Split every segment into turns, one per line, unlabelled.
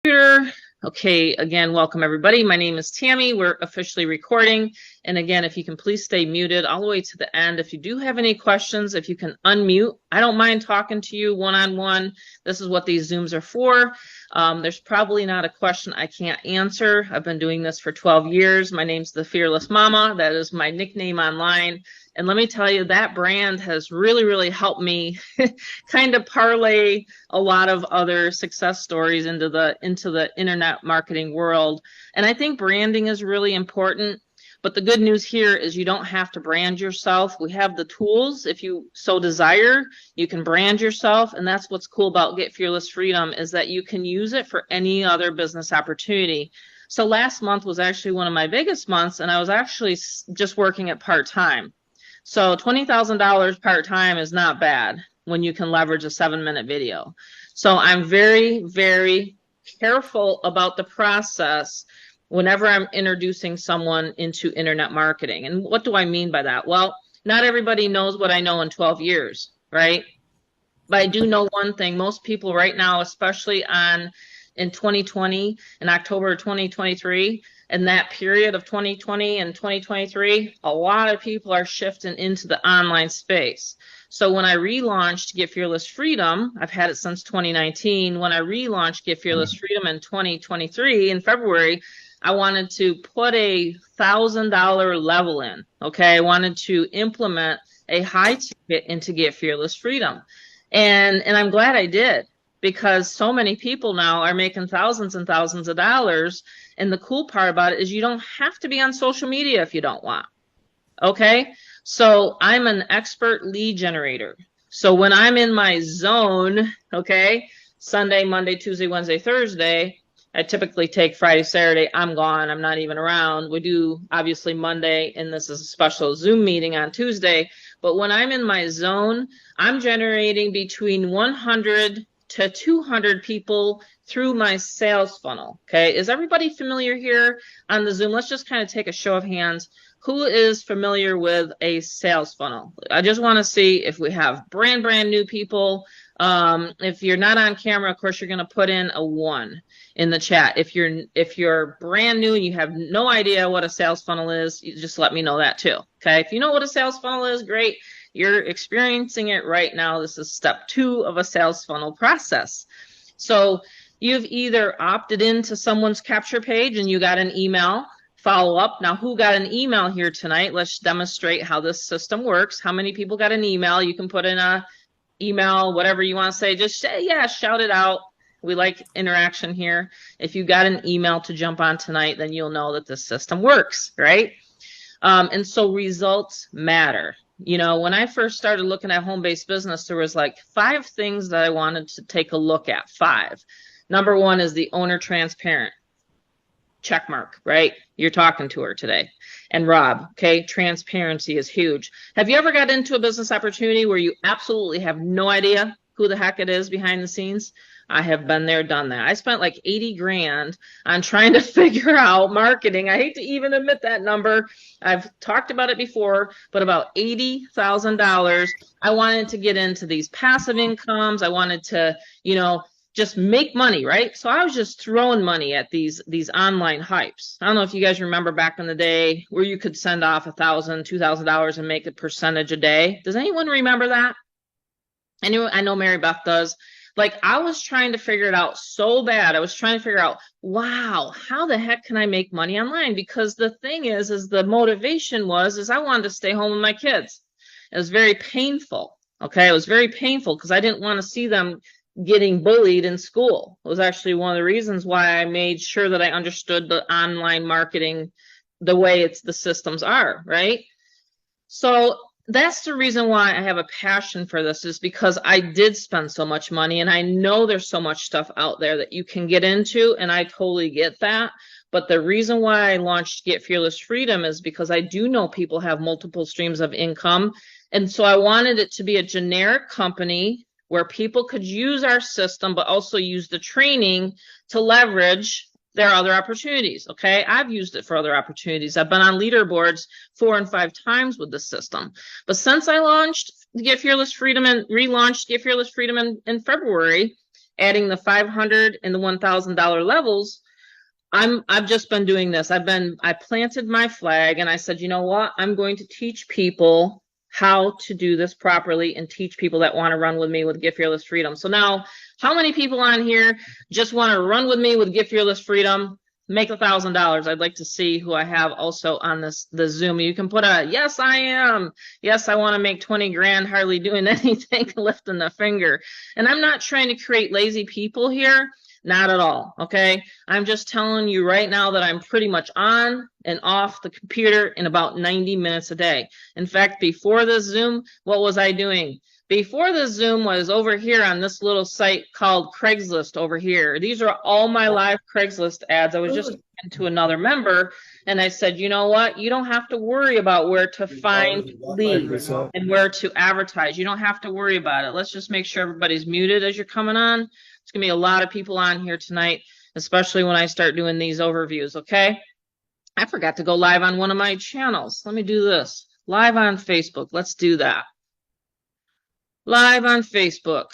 Okay, again, welcome everybody. My name is Tammy. We're officially recording. And again, if you can please stay muted all the way to the end. If you do have any questions, if you can unmute, I don't mind talking to you one-on-one. This is what these Zooms are for. There's probably not a question I can't answer. I've been doing this for 12 years. My name's the Fearless Mama. That is my nickname online. And let me tell you, that brand has really, really helped me kind of parlay a lot of other success stories into the internet marketing world. And I think branding is really important. But the good news here is you don't have to brand yourself. We have the tools. If you so desire, you can brand yourself. And that's what's cool about Get Fearless Freedom, is that you can use it for any other business opportunity. So last month was actually one of my biggest months, and I was actually just working at part-time. So $20,000 part-time is not bad when you can leverage a 7-minute video. So I'm very, very careful about the process whenever I'm introducing someone into internet marketing. And what do I mean by that? Well, not everybody knows what I know in 12 years, right? But I do know one thing. Most people right now, especially in 2020, in October 2023, in that period of 2020 and 2023, a lot of people are shifting into the online space. So when I relaunched Get Fearless Freedom, I've had it since 2019. When I relaunched Get Fearless Freedom in 2023, in February, I wanted to put a $1,000 level in, okay? I wanted to implement a high ticket into Get Fearless Freedom. And I'm glad I did, because so many people now are making thousands and thousands of dollars. And the cool part about it is you don't have to be on social media if you don't want, okay? So I'm an expert lead generator. So when I'm in my zone, okay, Sunday, Monday, Tuesday, Wednesday, Thursday, I typically take Friday, Saturday, I'm gone, I'm not even around. We do obviously Monday, and this is a special Zoom meeting on Tuesday. But when I'm in my zone, I'm generating between 100 to 200 people through my sales funnel. Okay, is everybody familiar here on the Zoom? Let's just kind of take a show of hands. Who is familiar with a sales funnel? I just want to see if we have brand new people. If you're not on camera, of course, you're going to put in a 1 in the chat. If you're brand new and you have no idea what a sales funnel is, you just let me know that too. Okay, if you know what a sales funnel is, great. You're experiencing it right now. This is step 2 of a sales funnel process. So you've either opted into someone's capture page and you got an email follow up. Now, who got an email here tonight? Let's demonstrate how this system works. How many people got an email? You can put in a email, whatever you want to say. Just say, yeah, shout it out. We like interaction here. If you got an email to jump on tonight, then you'll know that this system works, right? And so results matter. You know, when I first started looking at home-based business, there was like 5 things that I wanted to take a look at. 5. Number 1 is the owner transparent. Check mark, right? You're talking to her today. And Rob, okay, transparency is huge. Have you ever got into a business opportunity where you absolutely have no idea who the heck it is behind the scenes? I have been there, done that. I spent like 80 grand on trying to figure out marketing. I hate to even admit that number. I've talked about it before, but about $80,000. I wanted to get into these passive incomes. I wanted to, you know, just make money, right? So I was just throwing money at these online hypes. I don't know if you guys remember back in the day where you could send off $1,000, $2,000 and make a percentage a day. Does anyone remember that? Anyway, I know Mary Beth does. Like, I was trying to figure it out so bad. I was trying to figure out, wow, how the heck can I make money online? Because the thing is the motivation is I wanted to stay home with my kids. It was very painful. Okay, it was very painful because I didn't want to see them getting bullied in school. It was actually one of the reasons why I made sure that I understood the online marketing the way the systems are, right? So that's the reason why I have a passion for this, is because I did spend so much money, and I know there's so much stuff out there that you can get into, and I totally get that. But the reason why I launched Get Fearless Freedom is because I do know people have multiple streams of income. And so I wanted it to be a generic company where people could use our system, but also use the training to leverage their other opportunities. Okay, I've used it for other opportunities. I've been on leaderboards 4 and 5 times with the system. But since I launched Get Fearless Freedom and relaunched Get Fearless Freedom in February, adding the $500 and the $1,000 levels, I've just been doing this. I planted my flag and I said, you know what? I'm going to teach people how to do this properly and teach people that want to run with me with Get Fearless Freedom. So now, how many people on here just want to run with me with Get Fearless Freedom? Make $1,000. I'd like to see who I have also on the Zoom. You can put a, yes, I am. Yes, I want to make 20 grand, hardly doing anything, lifting a finger. And I'm not trying to create lazy people here. Not at all, okay? I'm just telling you right now that I'm pretty much on and off the computer in about 90 minutes a day. In fact, before this Zoom, what was I doing? Before the Zoom was over here on this little site called Craigslist over here. These are all my live Craigslist ads. I was just talking to another member and I said, you know what? You don't have to worry about where to find leads and where to advertise. You don't have to worry about it. Let's just make sure everybody's muted as you're coming on. There's going to be a lot of people on here tonight, especially when I start doing these overviews, okay? I forgot to go live on one of my channels. Let me do this. Live on Facebook. Let's do that. Live on Facebook.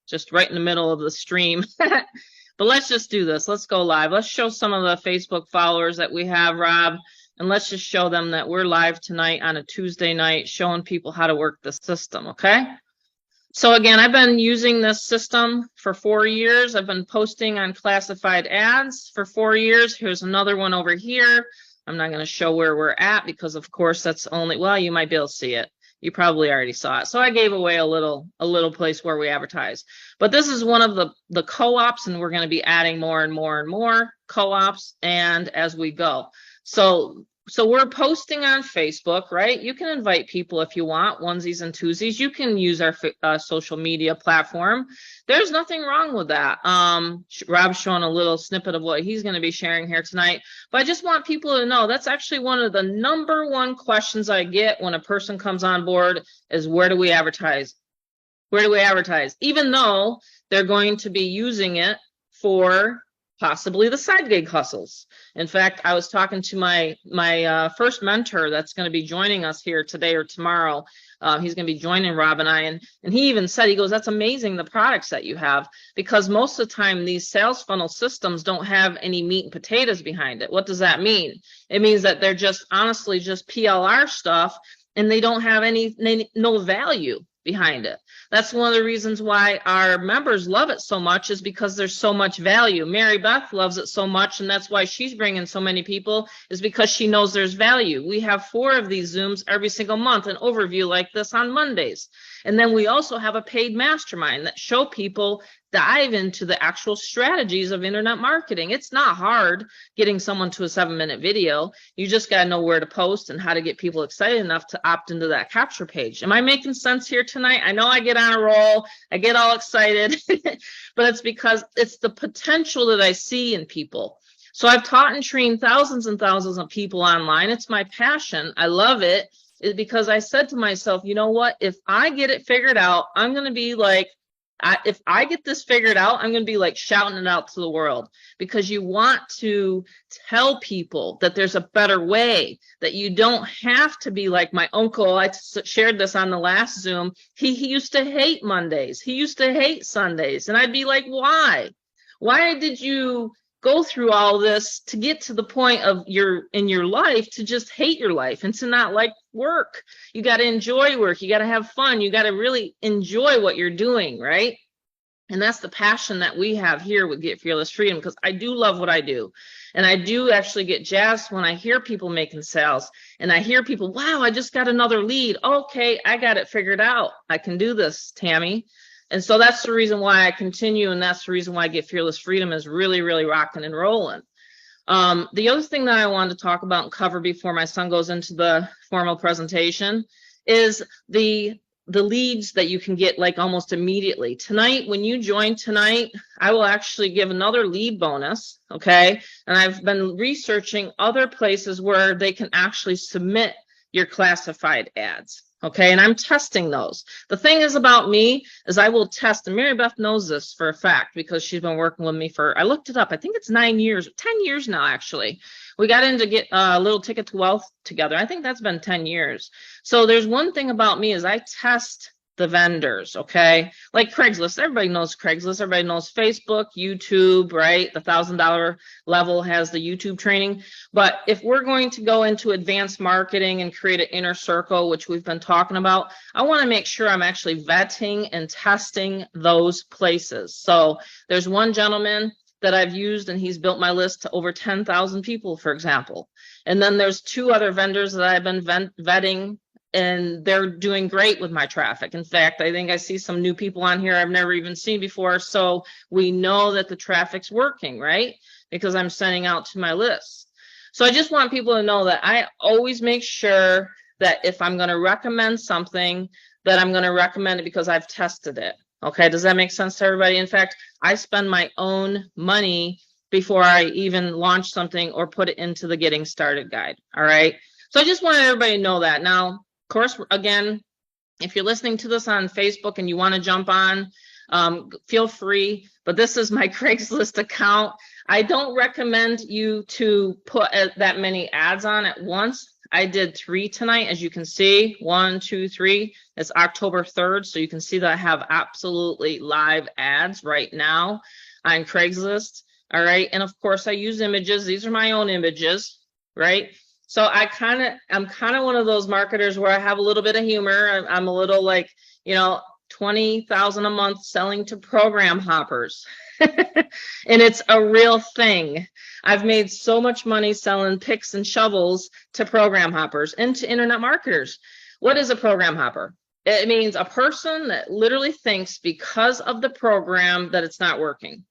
Just right in the middle of the stream. But let's just do this. Let's go live. Let's show some of the Facebook followers that we have, Rob, and let's just show them that we're live tonight on a Tuesday night, showing people how to work the system, okay? So again, I've been using this system for 4 years. I've been posting on classified ads for 4 years. Here's another one over here. I'm not going to show where we're at because, of course, that's only, well, you might be able to see it. You probably already saw it. So I gave away a little place where we advertise. But this is one of the co-ops, and we're going to be adding more and more and more co-ops and as we go. So we're posting on Facebook, right? You can invite people if you want, onesies and twosies. You can use our social media platform. There's nothing wrong with that. Rob's showing a little snippet of what he's going to be sharing here tonight. But I just want people to know that's actually one of the #1 questions I get when a person comes on board is, where do we advertise? Where do we advertise? Even though they're going to be using it for possibly the side gig hustles. In fact, I was talking to my first mentor that's going to be joining us here today or tomorrow. He's going to be joining Rob and I, and he even said, he goes, that's amazing, the products that you have, because most of the time these sales funnel systems don't have any meat and potatoes behind it. What does that mean? It means that they're just honestly just PLR stuff, and they don't have no value behind it. That's one of the reasons why our members love it so much, is because there's so much value. Mary Beth loves it so much, and that's why she's bringing so many people, is because she knows there's value. We have 4 of these Zooms every single month, an overview like this on Mondays. And then we also have a paid mastermind that show people dive into the actual strategies of internet marketing. It's not hard getting someone to a 7-minute video. You just got to know where to post and how to get people excited enough to opt into that capture page. Am I making sense here tonight? I know I get on a roll. I get all excited, but it's because it's the potential that I see in people. So I've taught and trained thousands and thousands of people online. It's my passion. I love it. It's because I said to myself, you know what? If I get it figured out, I'm going to be like, if I get this figured out, I'm going to be like shouting it out to the world, because you want to tell people that there's a better way, that you don't have to be like my uncle. I shared this on the last Zoom. He used to hate Mondays. He used to hate Sundays. And I'd be like, why? Why did you go through all this to get to the point of in your life to just hate your life and to not like work? You got to enjoy work. You got to have fun. You got to really enjoy what you're doing, right? And that's the passion that we have here with Get Fearless Freedom, because I do love what I do. And I do actually get jazzed when I hear people making sales, and I hear people, wow, I just got another lead. Okay, I got it figured out. I can do this, Tammy. And so that's the reason why I continue, and that's the reason why Get Fearless Freedom is really, really rocking and rolling. The other thing that I wanted to talk about and cover before my son goes into the formal presentation is the leads that you can get like almost immediately. Tonight, when you join tonight, I will actually give another lead bonus, okay? And I've been researching other places where they can actually submit your classified ads. Okay, and I'm testing those. The thing is about me is I will test, and Mary Beth knows this for a fact because she's been working with me for, I looked it up, I think it's 9 years, 10 years now actually. We got in to get a little ticket to wealth together. I think that's been 10 years. So there's one thing about me is I test the vendors, okay? Like Craigslist, everybody knows Craigslist, everybody knows Facebook, YouTube, right? The $1,000 level has the YouTube training. But if we're going to go into advanced marketing and create an inner circle, which we've been talking about, I want to make sure I'm actually vetting and testing those places. So there's one gentleman that I've used and he's built my list to over 10,000 people, for example. And then there's 2 other vendors that I've been vetting, and they're doing great with my traffic. In fact, I think I see some new people on here I've never even seen before. So we know that the traffic's working, right? Because I'm sending out to my list. So I just want people to know that I always make sure that if I'm going to recommend something, that I'm going to recommend it because I've tested it. Okay, does that make sense to everybody? In fact, I spend my own money before I even launch something or put it into the getting started guide. All right. So I just wanted everybody to know that. Now, of course, again, if you're listening to this on Facebook and you want to jump on, feel free. But this is my Craigslist account. I don't recommend you to put that many ads on at once. I did 3 tonight, as you can see, 1, 2, 3. It's October 3rd, so you can see that I have absolutely live ads right now on Craigslist. All right, and of course I use images. These are my own images, right? So I'm kind of one of those marketers where I have a little bit of humor. I'm a little like, you know, 20,000 a month selling to program hoppers. And it's a real thing. I've made so much money selling picks and shovels to program hoppers and to internet marketers. What is a program hopper? It means a person that literally thinks because of the program that it's not working.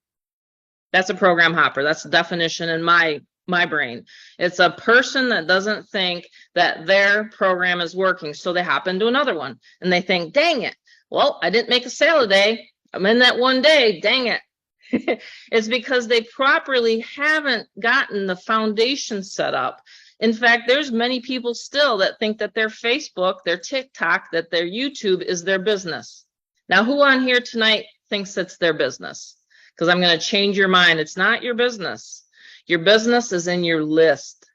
That's a program hopper. That's the definition in my brain. It's a person that doesn't think that their program is working. So they hop into another one and they think, dang it. Well, I didn't make a sale today. I'm in that one day. Dang it. It's because they properly haven't gotten the foundation set up. In fact, there's many people still that think that their Facebook, their TikTok, that their YouTube is their business. Now, who on here tonight thinks it's their business? Because I'm going to change your mind. It's not your business. Your business is in your list.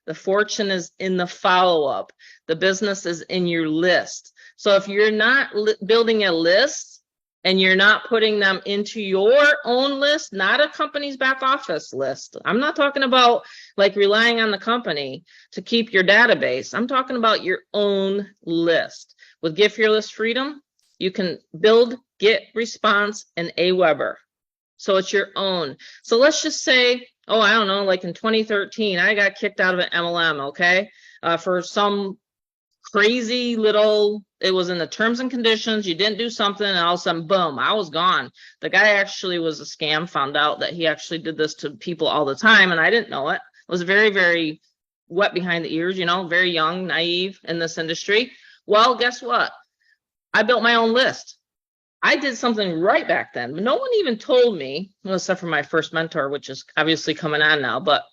The fortune is in the follow-up. The business is in your list. So if you're not building a list and you're not putting them into your own list, not a company's back office list. I'm not talking about like relying on the company to keep your database. I'm talking about your own list. With Get Fearless Freedom, you can build, get response, and AWeber. So it's your own. So let's just say, oh, I don't know, like in 2013, I got kicked out of an MLM, okay, for some crazy little, it was in the terms and conditions, you didn't do something, and all of a sudden, boom, I was gone. The guy actually was a scam, found out that he actually did this to people all the time, and I didn't know it. I was very, very wet behind the ears, you know, very young, naive in this industry. Well, guess what? I built my own list. I did something right back then, but no one even told me, well, except for my first mentor, which is obviously coming on now, but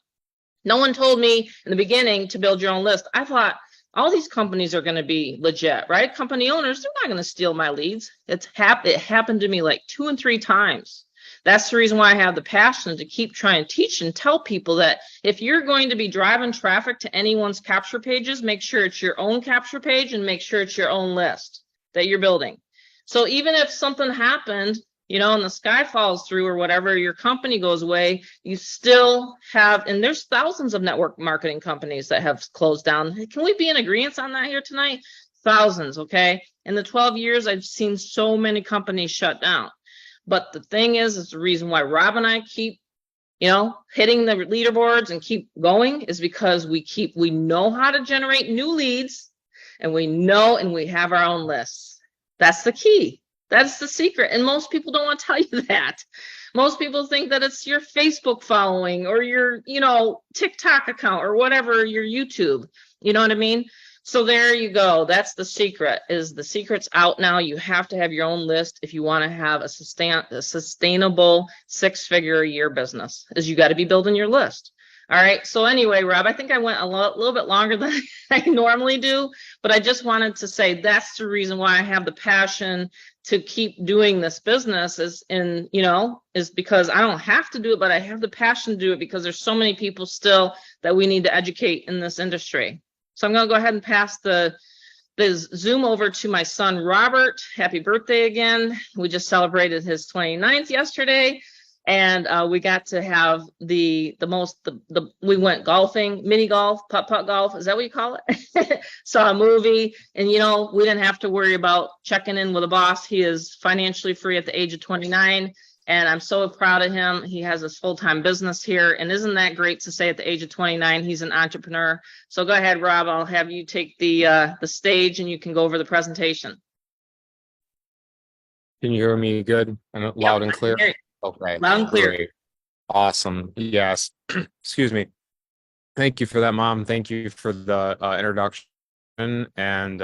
no one told me in the beginning to build your own list. I thought all these companies are going to be legit, right? Company owners, they're not going to steal my leads. It happened to me like 2 and 3 times. That's the reason why I have the passion to keep trying to teach and tell people that if you're going to be driving traffic to anyone's capture pages, make sure it's your own capture page and make sure it's your own list that you're building. So even if something happened, you know, and the sky falls through or whatever, your company goes away, you still have, and there's thousands of network marketing companies that have closed down. Can we be in agreement on that here tonight? Thousands, okay? In the 12 years, I've seen so many companies shut down. But the thing is the reason why Rob and I keep, you know, hitting the leaderboards and keep going is because we know how to generate new leads, and we know and we have our own lists. That's the key. That's the secret. And most people don't want to tell you that. Most people think that it's your Facebook following or your, you know, TikTok account or whatever, your YouTube. You know what I mean? So there you go. That's the secret. Is the secret's out now. You have to have your own list if you want to have a sustainable 6-figure a year business. Is you got to be building your list. All right. So anyway, Rob, I think I went a little bit longer than I normally do, but I just wanted to say that's the reason why I have the passion to keep doing this business is because I don't have to do it, but I have the passion to do it because there's so many people still that we need to educate in this industry. So I'm going to go ahead and pass the Let's zoom over to my son, Robert. Happy birthday again. We just celebrated his 29th yesterday. And we got to have we went golfing, mini golf, putt-putt golf. Is that what you call it? Saw a movie, and we didn't have to worry about checking in with a boss. He is financially free at the age of 29. And I'm so proud of him. He has his full-time business here. And isn't that great to say at the age of 29, he's an entrepreneur. So go ahead, Rob. I'll have you take the stage and you can go over the presentation.
Can you hear me good and loud and clear? Okay.
Loud and clear.
Great. Awesome. Yes. Excuse me. Thank you for that, Mom. Thank you for the introduction. And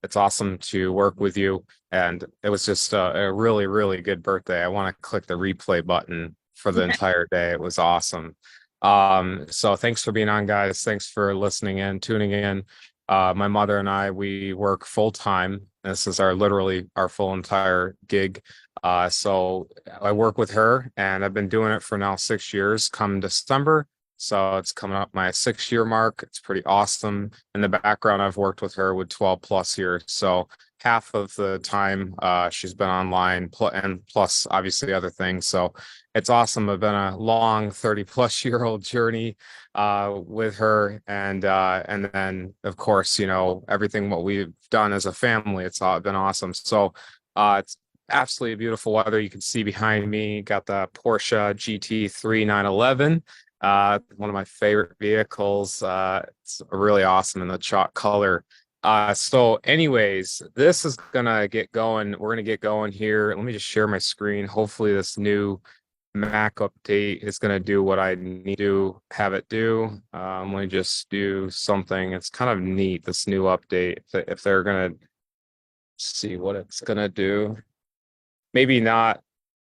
it's awesome to work with you. And it was just a really, really good birthday. I want to click the replay button for the entire day. It was awesome. So thanks for being on, guys. Thanks for listening in, tuning in. My mother and I, we work full time. This is literally our full entire gig. So I work with her, and I've been doing it for now 6 years come December. So it's coming up my 6-year mark. It's pretty awesome. In the background, I've worked with her with 12 plus years. So half of the time she's been online and plus obviously other things. So it's awesome. I've been a long 30 plus year old journey with her. And then of course, everything what we've done as a family, it's all been awesome. So it's absolutely beautiful weather. You can see behind me, got the Porsche GT3 911. One of my favorite vehicles. It's really awesome in the chalk color. So anyways, this is gonna get going. We're gonna get going here. Let me just share my screen. Hopefully this new Mac update is gonna do what I need to have it do. Let me just do something. It's kind of neat, this new update. If they're gonna see what it's gonna do. Maybe not.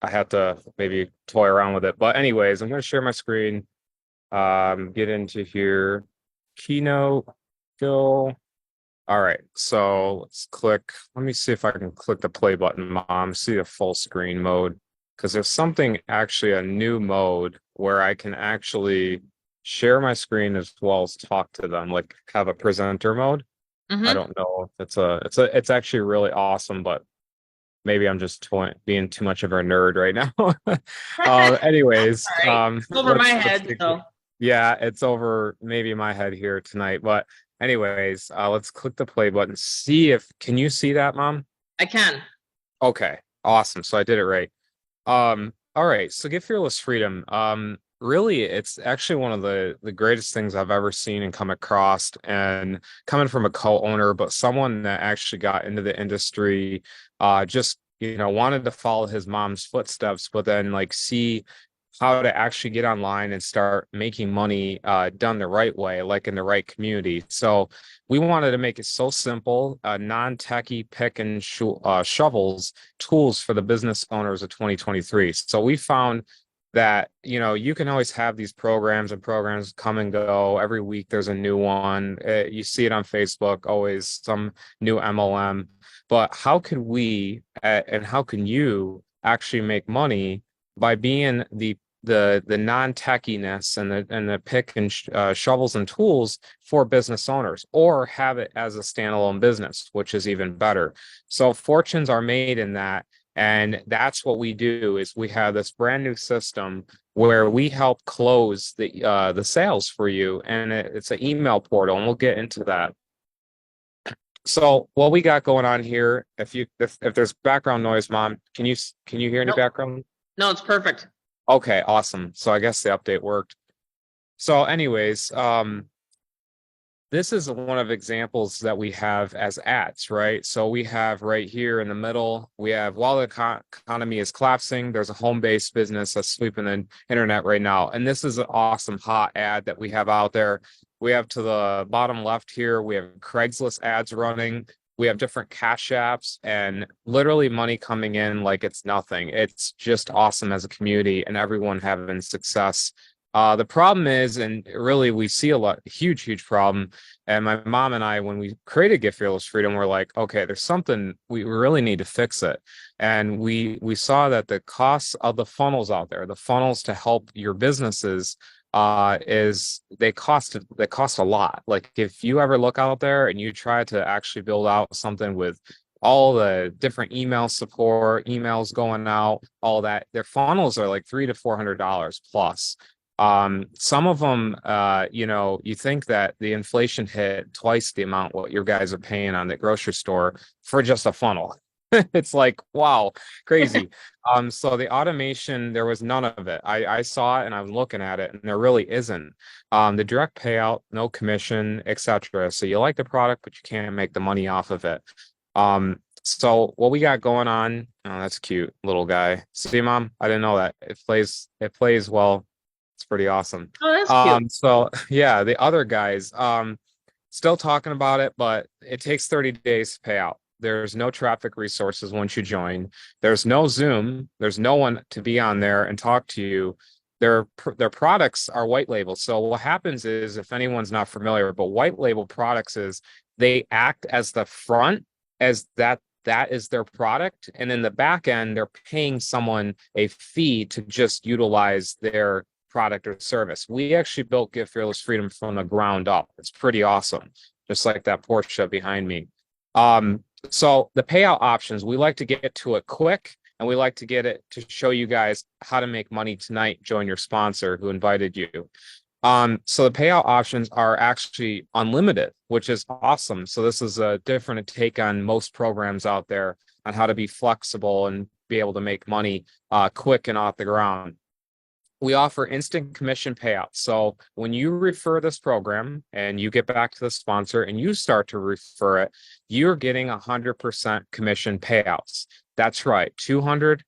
I have to maybe toy around with it. But anyways, I'm gonna share my screen. Get into here, keynote, go. All right, so let's click. Let me see if I can click the play button, Mom. See the full screen mode, because there's something actually a new mode where I can actually share my screen as well as talk to them, like have a presenter mode. I don't know if it's actually really awesome, but maybe I'm just being too much of a nerd right now. Anyways,
right. Over my head.
Yeah, it's over maybe my head here tonight. But anyways, let's click the play button. Can you see that, Mom?
I can.
Okay, awesome. So I did it right. All right, so Get Fearless Freedom. Really, it's actually one of the greatest things I've ever seen and come across, and coming from a co-owner, but someone that actually got into the industry, just wanted to follow his mom's footsteps, but then see how to actually get online and start making money done the right way, like in the right community. So we wanted to make it so simple, non-techie pick and shovels tools for the business owners of 2023. So we found that you can always have these programs come and go. Every week there's a new one. You see it on Facebook, always some new MLM. But how can we and how can you actually make money by being the non-techiness and the pick and shovels and tools for business owners, or have it as a standalone business, which is even better. So fortunes are made in that. And that's what we do, is we have this brand new system where we help close the sales for you. And it's an email portal, and we'll get into that. So what we got going on here, if there's background noise, Mom, can you hear any background?
No, it's perfect.
Okay, awesome. So I guess the update worked. So anyways, this is one of examples that we have as ads, right? So we have right here in the middle, we have, while the economy is collapsing, there's a home-based business that's sweeping the internet right now. And this is an awesome hot ad that we have out there. We have to the bottom left here, we have Craigslist ads running. We have different cash apps and literally money coming in like it's nothing. It's just awesome as a community and everyone having success. The problem is, and really we see huge problem. And my mom and I, when we created Get Fearless Freedom, we're like, okay, there's something we really need to fix it. And we saw that the costs of the funnels out there, the funnels to help your businesses, is they cost a lot. Like if you ever look out there and you try to actually build out something with all the different email support, emails going out, all that, their funnels are like $300 to $400 plus. Some of them, you think that the inflation hit twice the amount what your guys are paying on the grocery store for just a funnel. It's like, wow, crazy. So the automation, there was none of it. I saw it and I was looking at it, and there really isn't. The direct payout, no commission, etc. So you like the product, but you can't make the money off of it. So what we got going on, oh, that's cute, little guy. See, Mom, I didn't know that. It plays well. It's pretty awesome.
Oh, that's cute.
So yeah, the other guys, still talking about it, but it takes 30 days to pay out. There's no traffic resources once you join. There's no Zoom. There's no one to be on there and talk to you. Their products are white label. So what happens is, if anyone's not familiar, but white label products is they act as the front, as that is their product, and in the back end, they're paying someone a fee to just utilize their product or service. We actually built Get Fearless Freedom from the ground up. It's pretty awesome, just like that Porsche behind me. So the payout options, we like to get to it quick, and we like to get it to show you guys how to make money tonight. Join your sponsor who invited you. So the payout options are actually unlimited, which is awesome. So this is a different take on most programs out there on how to be flexible and be able to make money quick and off the ground. We offer instant commission payouts. So when you refer this program and you get back to the sponsor and you start to refer it, you're getting 100% commission payouts. That's right, 200%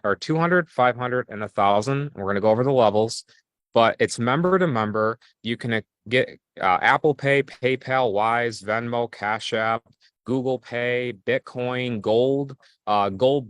or 200, 500, and 1,000. We're going to go over the levels, but it's member to member. You can get Apple Pay, PayPal, Wise, Venmo, Cash App, Google Pay, Bitcoin, gold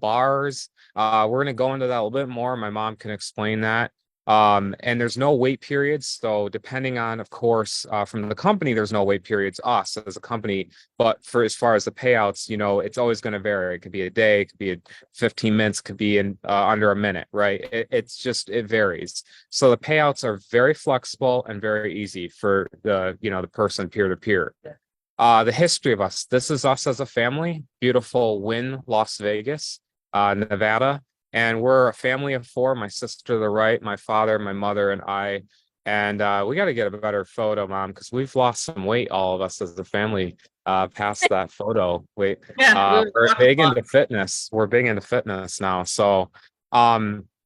bars. We're going to go into that a little bit more. My mom can explain that. And there's no wait periods. So depending on, of course, from the company, there's no wait periods, us as a company. But for as far as the payouts, it's always going to vary. It could be a day, it could be 15 minutes, could be in under a minute, right? It varies. So the payouts are very flexible and very easy for the person peer to peer. The history of us. This is us as a family. Beautiful Wynn, Las Vegas, Nevada. And we're a family of 4. My sister to the right, my father, my mother, and I. And we got to get a better photo, Mom, because we've lost some weight, all of us as a family, past that photo. Wait, we're big into fitness. We're big into fitness now. So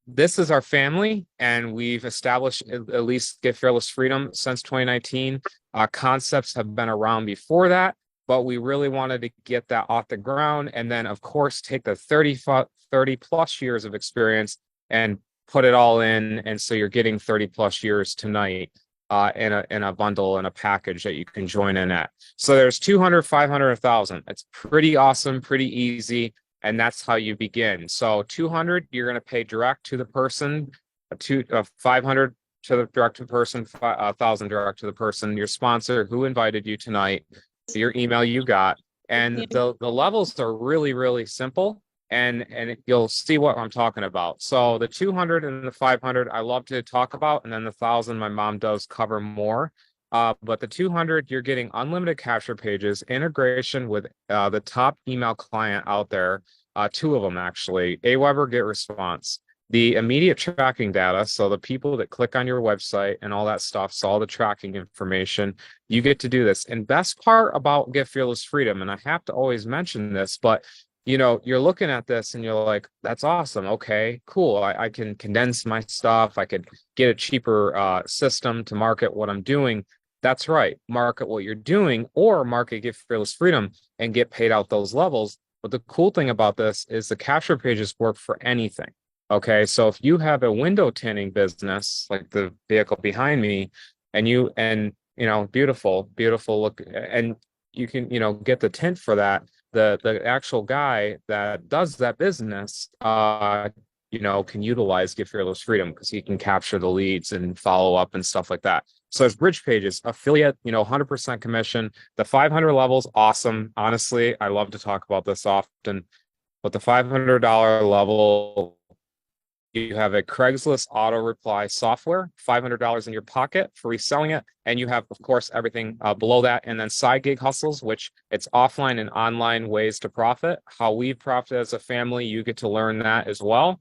this is our family, and we've established at least Get Fearless Freedom since 2019. Concepts have been around before that, but we really wanted to get that off the ground. And then, of course, take the 30 plus years of experience and put it all in. And so you're getting 30 plus years tonight in a bundle and a package that you can join in at. So there's 200, 500, 1,000. It's pretty awesome, pretty easy. And that's how you begin. So 200, you're going to pay direct to the person, 500 to the direct to the person, 1,000 direct to the person, your sponsor who invited you tonight, your email you got. And the levels are really, really simple. And you'll see what I'm talking about. So the 200 and the 500, I love to talk about. And then the 1,000, my mom does cover more. But the 200, you're getting unlimited capture pages, integration with the top email client out there, 2 of them actually, Aweber, GetResponse. The immediate tracking data, so the people that click on your website and all that stuff, so all the tracking information, you get to do this. And best part about Get Fearless Freedom, and I have to always mention this, but you're looking at this and you're like, that's awesome. Okay, cool. I can condense my stuff. I could get a cheaper system to market what I'm doing. That's right. Market what you're doing, or market Get Fearless Freedom and get paid out those levels. But the cool thing about this is the capture pages work for anything. Okay, so if you have a window tinting business like the vehicle behind me, and beautiful look, and you can get the tint for that. The actual guy that does that business can utilize Get Fearless Freedom because he can capture the leads and follow up and stuff like that. So there's bridge pages, affiliate, 100% commission. The 500 levels, awesome. Honestly, I love to talk about this often, but the $500 level, you have a Craigslist auto reply software, $500 in your pocket for reselling it. And you have, of course, everything below that. And then side gig hustles, which it's offline and online ways to profit. How we profit as a family, you get to learn that as well.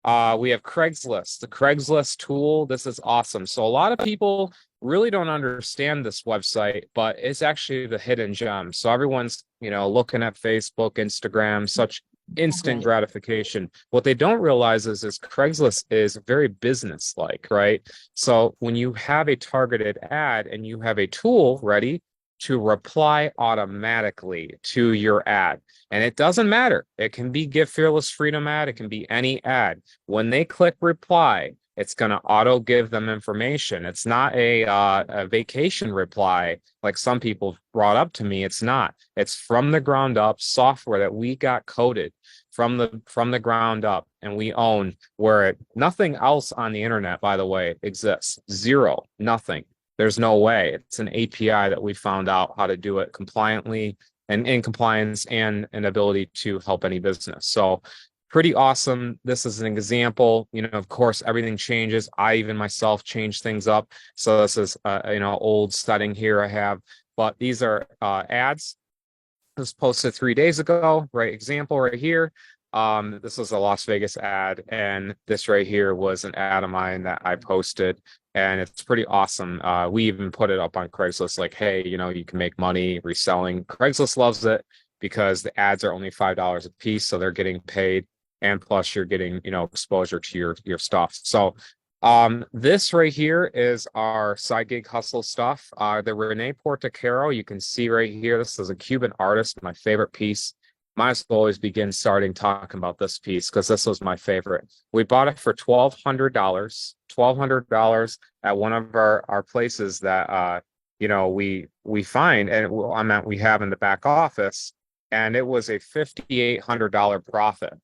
We have Craigslist, the Craigslist tool. This is awesome. So a lot of people really don't understand this website, but it's actually the hidden gem. So everyone's, looking at Facebook, Instagram, such instant gratification. What they don't realize is Craigslist is very business-like, right? So when you have a targeted ad and you have a tool ready to reply automatically to your ad, and it doesn't matter. It can be Get Fearless Freedom ad. It can be any ad. When they click reply, it's going to auto give them information. It's not a vacation reply like some people brought up to me. It's not. It's from the ground up software that we got coded from the ground up, and we own, where nothing else on the internet, by the way, exists. Zero, nothing. There's no way. It's an API that we found out how to do it compliantly and in compliance and an ability to help any business. So pretty awesome. This is an example. Of course, everything changes. I even myself change things up. So this is old setting here I have, but these are ads. This was posted 3 days ago, right? Example right here. This was a Las Vegas ad, and this right here was an ad of mine that I posted, and it's pretty awesome. We even put it up on Craigslist, like, hey, you can make money reselling. Craigslist loves it because the ads are only $5 a piece, so they're getting paid, and plus you're getting, exposure to your stuff. So this right here is our side gig hustle stuff. The Renee Portocaro, you can see right here, this is a Cuban artist, my favorite piece. Might as well always begin starting talking about this piece because this was my favorite. We bought it for $1,200 at one of our places that we find, and we have in the back office, and it was a $5,800 profit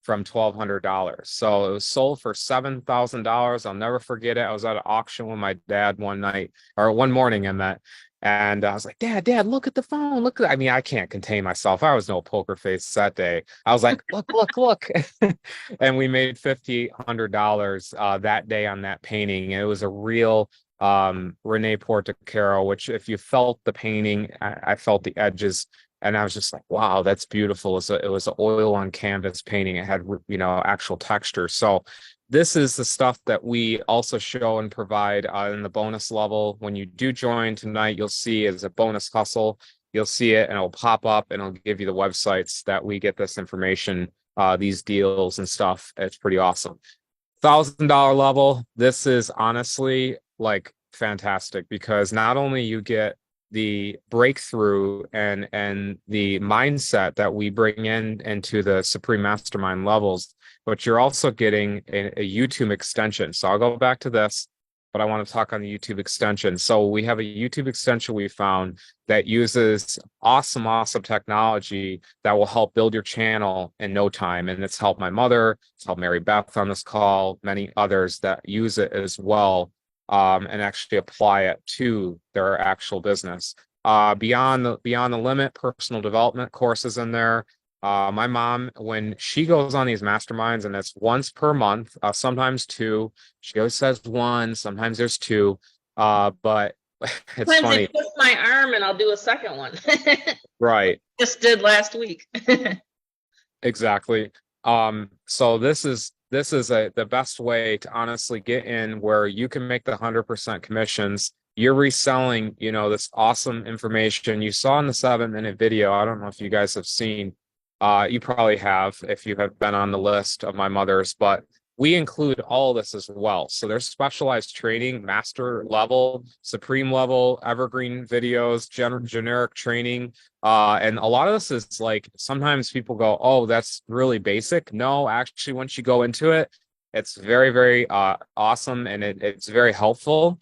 from $1,200. So it was sold for $7,000. I'll never forget it. I was at an auction with my dad one morning, and I was like, Dad, look at the phone. Look at, I can't contain myself. I was no poker face that day. I was like, look. And we made $5,800 that day on that painting. It was a real Renee Portocaro, which if you felt the painting, I felt the edges. And I was just like, wow, that's beautiful. It was an oil on canvas painting. It had, actual texture. So this is the stuff that we also show and provide in the bonus level. When you do join tonight, you'll see as a bonus hustle, you'll see it and it'll pop up and it'll give you the websites that we get this information, these deals and stuff. It's pretty awesome. $1,000 level. This is honestly like fantastic because not only you get the breakthrough and the mindset that we bring into the Supreme Mastermind levels, but you're also getting a YouTube extension. So I'll go back to this, but I want to talk on the YouTube extension. So we have a YouTube extension we found that uses awesome technology that will help build your channel in no time. And it's helped my mother, it's helped Mary Beth on this call, many others that use it as well. And actually apply it to their actual business. Beyond the limit, personal development courses in there. My mom, when she goes on these masterminds, and it's once per month, sometimes two. She always says one, sometimes there's two. But it's
sometimes
funny.
They twist my arm, and I'll do a second one.
Right.
Just did last week.
Exactly. So this is the best way to honestly get in where you can make the 100% commissions. You're reselling, this awesome information you saw in the 7-minute video. I don't know if you guys have seen, you probably have if you have been on the list of my mother's, but we include all this as well. So there's specialized training, master level, supreme level, evergreen videos, generic training. And a lot of this is like, sometimes people go, oh, that's really basic. No, actually, once you go into it, it's very, very awesome. And it's very helpful.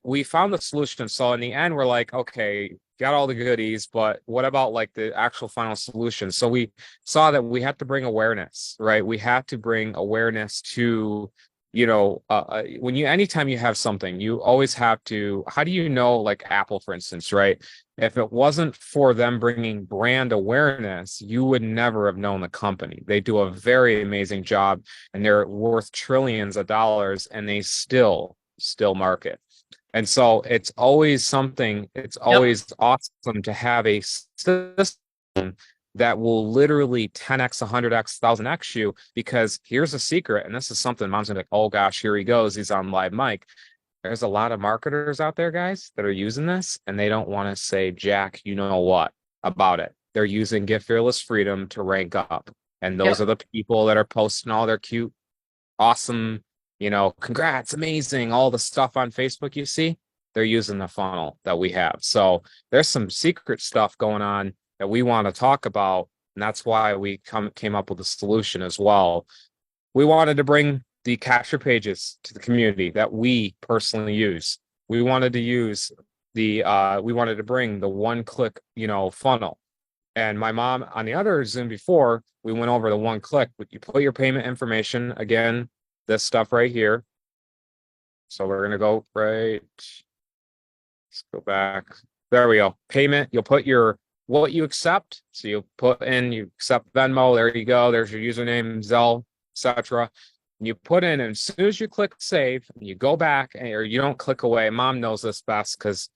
We found the solution. So in the end, we're like, okay, got all the goodies, but what about like the actual final solution? So we saw that we had to bring awareness, right? We have to bring awareness to, when anytime you have something, you always have to, how do you know, like Apple, for instance, right? If it wasn't for them bringing brand awareness, you would never have known the company. They do a very amazing job, and they're worth trillions of dollars, and they still market. And so it's always always awesome to have a system that will literally 10x, 100x, 1000x you, because here's a secret. And this is something mom's gonna be like, oh gosh, here he goes. He's on live mic. There's a lot of marketers out there, guys, that are using this, and they don't want to say jack, you know what, about it. They're using Get Fearless Freedom to rank up. And those are the people that are posting all their cute, awesome, congrats, amazing, all the stuff on Facebook you see, they're using the funnel that we have. So there's some secret stuff going on that we want to talk about. And that's why we came up with a solution as well. We wanted to bring the capture pages to the community that we personally use. We wanted to use we wanted to bring the one-click, funnel. And my mom on the other Zoom before, we went over the one-click, but you put your payment information, again, this stuff right here. So we're going to go right. Let's go back. There we go. Payment. You'll put what you accept. So you accept Venmo. There you go. There's your username, Zelle, etc. You put in, and as soon as you click save, you go back, or you don't click away. Mom knows this best because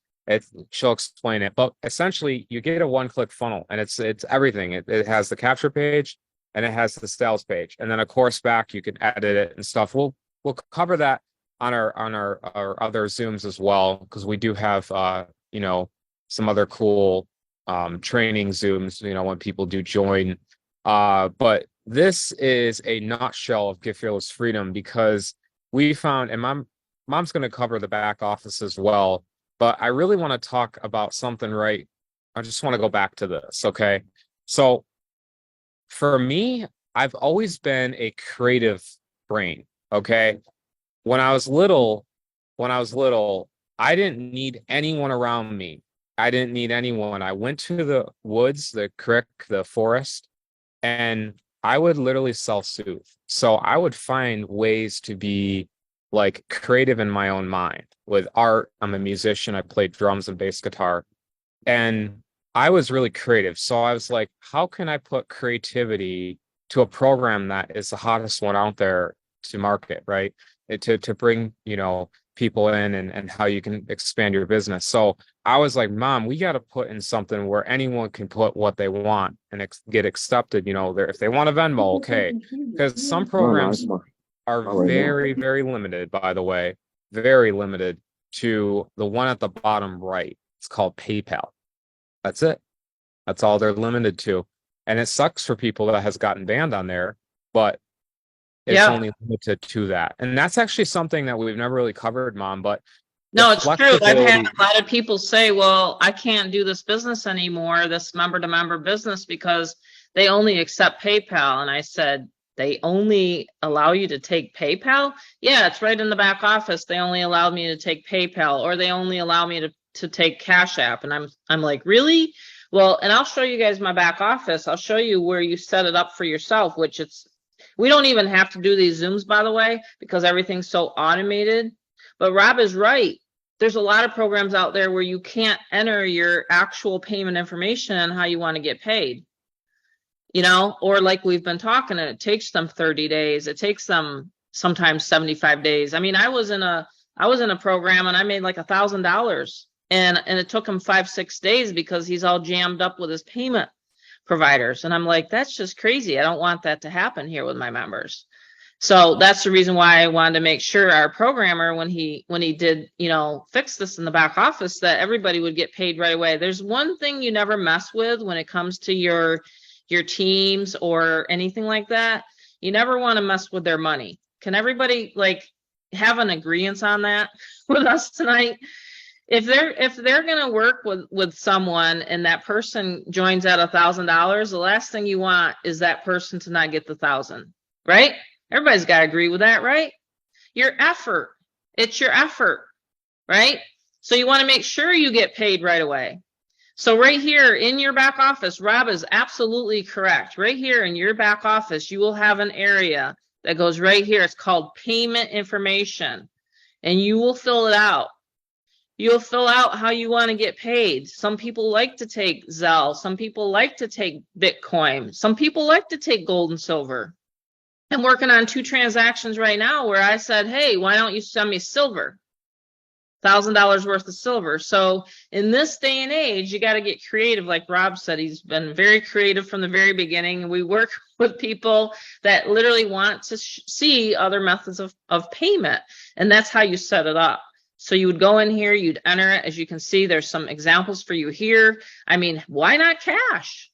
she'll explain it. But essentially, you get a one-click funnel, and it's everything. It has the capture page, and it has the sales page, and then of course back you can edit it and stuff. We'll cover that on our other Zooms as well, because we do have some other cool training Zooms when people do join. But this is a nutshell of Get Fearless Freedom, because we found, and mom's going to cover the back office as well, but I really want to talk about something, right? I just want to go back to this. Okay. So for me, I've always been a creative brain. Okay. When I was little, I didn't need anyone around me. I didn't need anyone. I went to the woods, the creek, the forest, and I would literally self-soothe. So I would find ways to be like creative in my own mind with art. I'm a musician. I played drums and bass guitar, and I was really creative. So I was like, how can I put creativity to a program that is the hottest one out there to market, right? To bring, people in, and how you can expand your business. So I was like, Mom, we got to put in something where anyone can put what they want and get accepted. If they want a Venmo, okay. Because some programs are very, very limited, by the way, very limited to the one at the bottom right. It's called PayPal. That's it. That's all they're limited to. And it sucks for people that has gotten banned on there, but it's only limited to that. And that's actually something that we've never really covered, Mom, but
no, it's true. I've had a lot of people say, well, I can't do this business anymore, this member-to-member business, because they only accept PayPal. And I said, they only allow you to take PayPal? Yeah, it's right in the back office. They only allowed me to take PayPal, or they only allow me to take Cash App. And I'm like, really? Well, and I'll show you guys my back office. I'll show you where you set it up for yourself, which we don't even have to do these Zooms, by the way, because everything's so automated. But Rob is right. There's a lot of programs out there where you can't enter your actual payment information and how you want to get paid. Or like we've been talking, it takes them 30 days. It takes them sometimes 75 days. I mean, I was in a program and I made like $1,000, and it took him 5-6 days because he's all jammed up with his payment providers. And I'm like, that's just crazy. I don't want that to happen here with my members. So that's the reason why I wanted to make sure our programmer, when he did, fix this in the back office, that everybody would get paid right away. There's one thing you never mess with when it comes to your teams or anything like that. You never want to mess with their money. Can everybody have an agreement on that with us tonight? If they're going to work with someone and that person joins at $1,000, the last thing you want is that person to not get the 1,000, right? Everybody's got to agree with that, right? Your effort. It's your effort, right? So you want to make sure you get paid right away. So right here in your back office, Rob is absolutely correct. Right here in your back office, you will have an area that goes right here. It's called payment information, and you will fill it out. You'll fill out how you want to get paid. Some people like to take Zelle. Some people like to take Bitcoin. Some people like to take gold and silver. I'm working on 2 transactions right now where I said, hey, why don't you send me silver? $1,000 worth of silver. So in this day and age, you got to get creative. Like Rob said, he's been very creative from the very beginning. We work with people that literally want to see other methods of payment. And that's how you set it up. So you would go in here, you'd enter it. As you can see, there's some examples for you here. I mean, why not cash?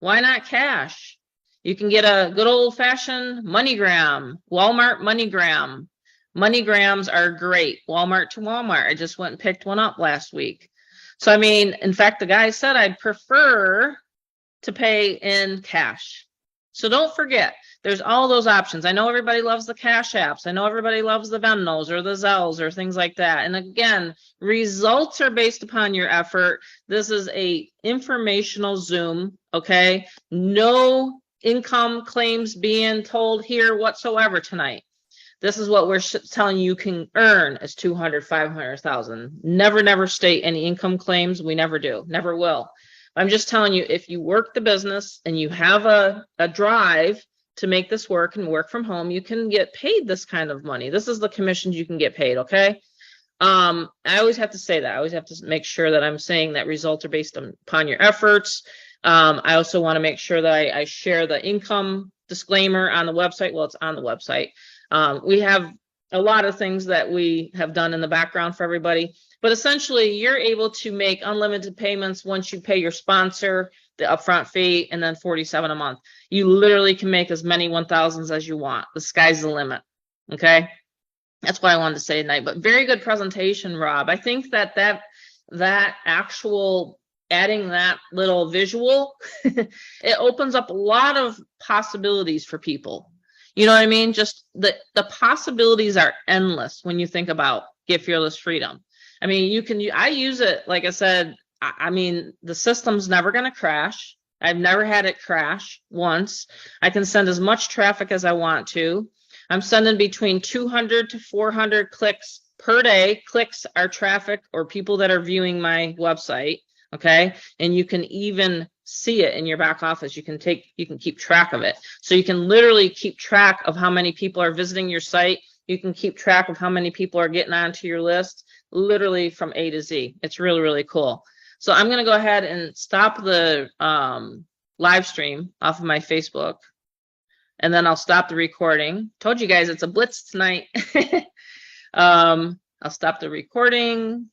Why not cash? You can get a good old-fashioned MoneyGram, Walmart MoneyGram. MoneyGrams are great. Walmart to Walmart. I just went and picked one up last week. So, I mean, in fact, the guy said I'd prefer to pay in cash. So don't forget, there's all those options. I know everybody loves the Cash Apps. I know everybody loves the Venmos or the Zelles or things like that. And again, results are based upon your effort. This is a informational Zoom, okay? No income claims being told here whatsoever tonight. This is what we're telling you can earn as 200, 500,000. Never state any income claims. We never do, never will. I'm just telling you, if you work the business and you have a drive to make this work and work from home, you can get paid this kind of money. This is the commissions you can get paid, okay? I always have to say that. I always have to make sure that I'm saying that results are based upon your efforts. I also want to make sure that I share the income disclaimer on the website. Well, it's on the website. We have a lot of things that we have done in the background for everybody, but essentially you're able to make unlimited payments once you pay your sponsor the upfront fee and then $47 a month. You literally can make as many 1,000s as you want. The sky's the limit. Okay. That's what I wanted to say tonight, but very good presentation, Rob. I think that actual adding that little visual, it opens up a lot of possibilities for people. You know what I mean? Just the possibilities are endless when you think about Get Fearless Freedom. I mean, I use it, like I said, I mean, the system's never going to crash. I've never had it crash once. I can send as much traffic as I want to. I'm sending between 200 to 400 clicks per day. Clicks are traffic or people that are viewing my website. Okay. And you can even see it in your back office. You can keep track of it. So you can literally keep track of how many people are visiting your site. You can keep track of how many people are getting onto your list, literally from A to Z. It's really, really cool. So I'm going to go ahead and stop the live stream off of my Facebook, and then I'll stop the recording. Told you guys it's a blitz tonight. I'll stop the recording.